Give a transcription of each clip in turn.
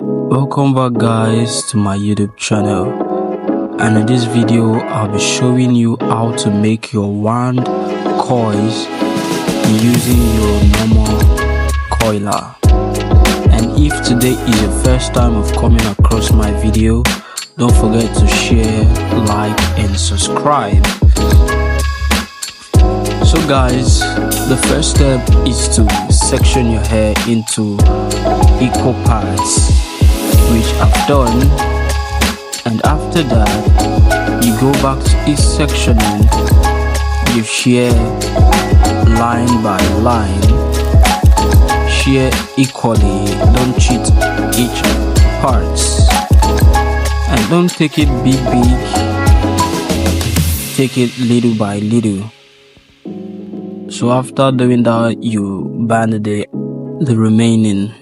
Welcome back guys to my YouTube channel, and in this video I'll be showing you how to make your wand coils using your normal coiler. And if today is your first time of coming across my video, don't forget to share, like and subscribe. So guys, the first step is to section your hair into equal parts, which I've done, and after that you go back to each sectioning. You shear line by line, shear equally, don't cheat each parts, and don't take it big, take it little by little. So after doing that, you band the remaining.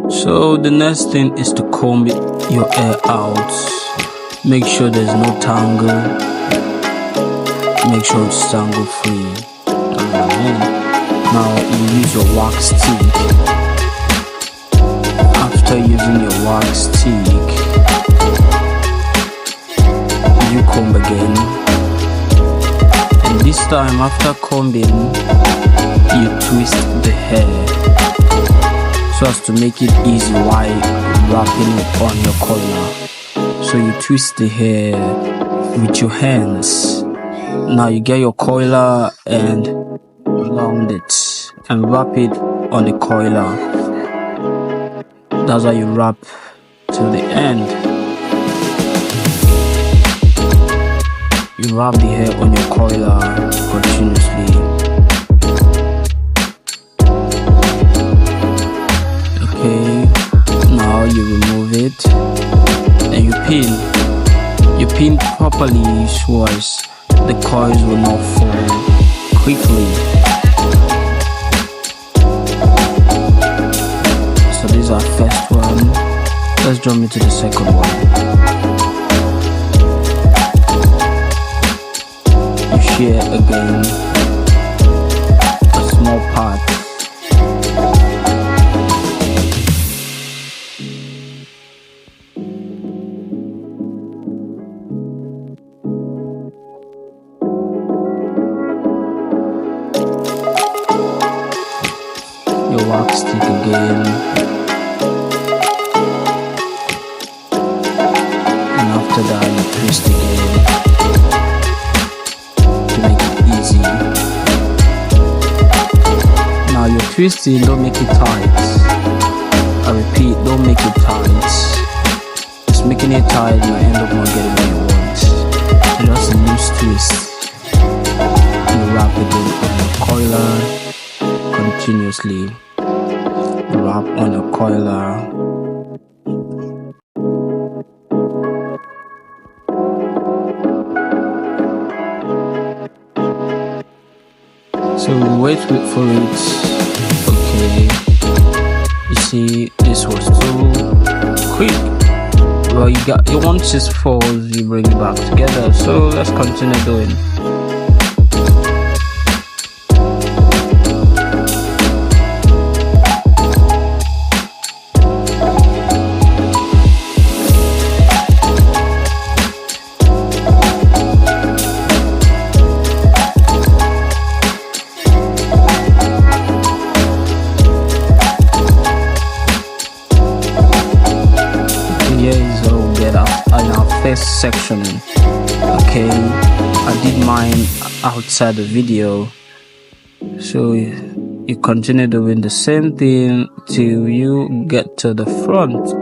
So the next thing is to comb your hair out. Make sure there's no tangle. Make sure it's tangle free. Now you use your wax stick. After using your wax stick, you comb again. And this time, after combing, you twist the hair so as to make it easy while wrapping it on your coiler. So you twist the hair with your hands. Now you get your coiler and round it and wrap it on the coiler. That's how you wrap till the end. You wrap the hair on your coiler continuously. Okay, now you remove it and you pin. You pin properly so as the coils will not fall quickly. So this is our first one. Let's jump into the second one. You shear again a small part. Your wax stick again, and after that you twist again to make it easy. Now you're twisting, don't make it tight. I repeat, don't make it tight. Just making it tight might end up not getting what you want. So just a loose twist. You wrap it on your coiler continuously. Wrap on your coiler. So wait for it. Okay, you see this was too quick. Well, you once it falls, you bring it back together. So let's continue doing. First section. Okay, I did mine outside the video, so you continue doing the same thing till you get to the front.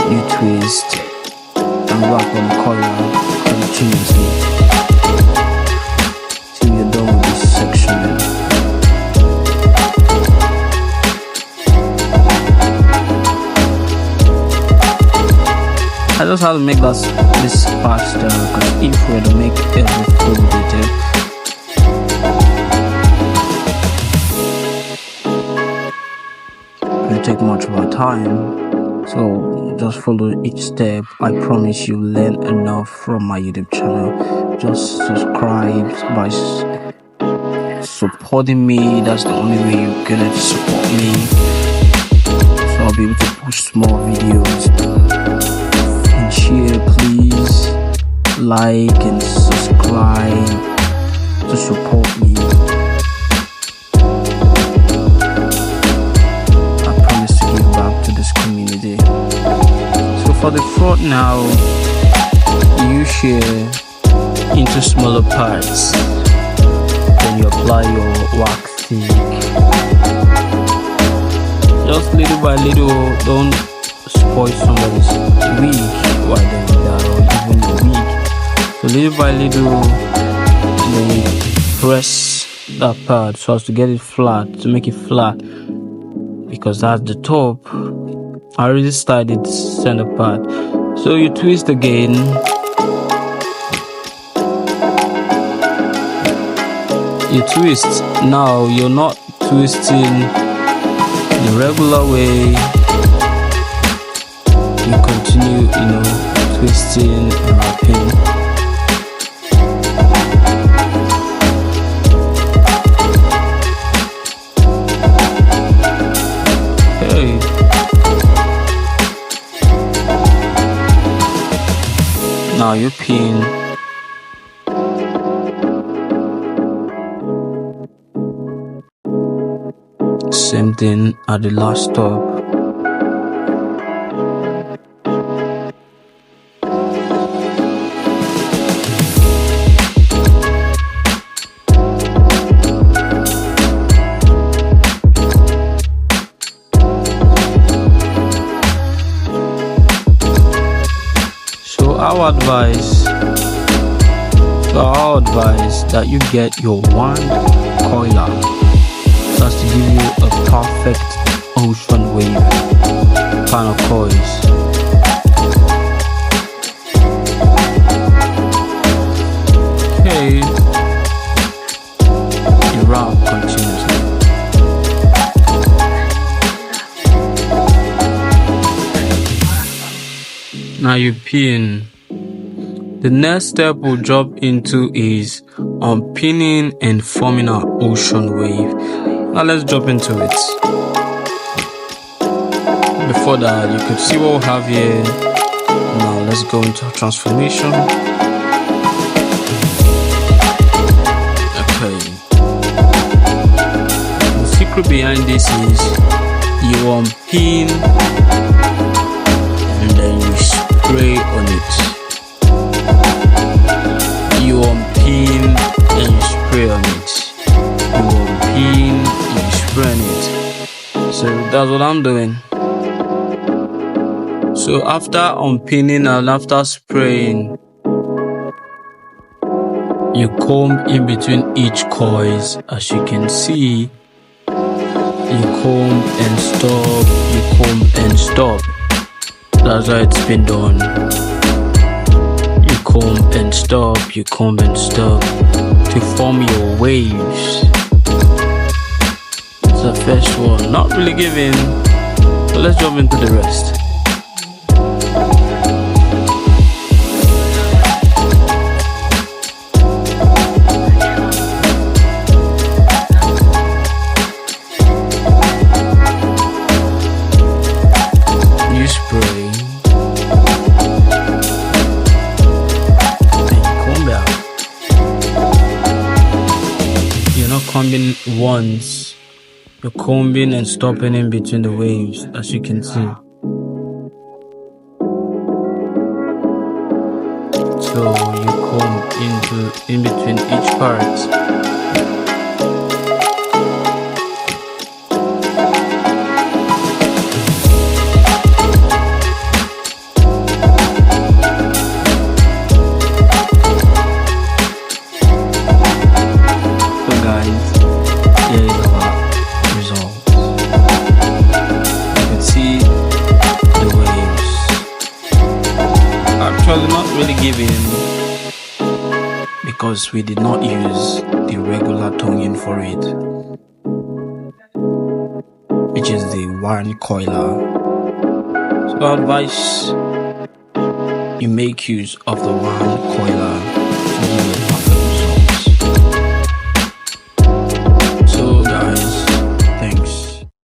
You twist and wrap on the collar continuously till you're done with this section. I just have to make this faster, because if we were to make everything detailed, it will take much of our time. So just follow each step. I promise you learn enough from my YouTube channel. Just subscribe by supporting me. That's the only way you're gonna support me, so I'll be able to push more videos. And share, please. Like and subscribe to support me. I promise to give back to this community. So for the front now, you share into smaller parts, then you apply your wax stick, just little by little. Don't spoil somebody's wig while they're with that, or even your wig. So little by little, then you press that part so as to get it flat, to make it flat, because that's the top. I already started the center part, so you twist again. You twist. Now you're not twisting the regular way. You continue, twisting and wrapping. Okay. Now you pin. Same thing at the last stop. So our advice that you get your wand coiler. That's to give you a perfect ocean wave kind of coils. Okay, you wrap continuously. Now you pin. The next step we'll jump into is unpinning and forming our ocean wave. Now let's jump into it. Before that, you could see what we have here. Now let's go into our transformation. Okay. The secret behind this is you unpin and then you spray on it. You unpin and you spray on it. You unpin and you spray on it. So that's what I'm doing. So after unpinning and after spraying, you comb in between each coils. As you can see, you comb and stop, you comb and stop. That's how it's been done. You comb and stop, you comb and stop to form your waves. It's the first one, not really giving, but let's jump into the rest. You spray. Combing once, you're combing and stopping in between the waves, as you can see. So you comb in between each part. Here is our result. You can see the waves. Actually not really giving, because we did not use the regular tonguing for it, which is the wand coiler. So I advise you make use of the wand coiler to give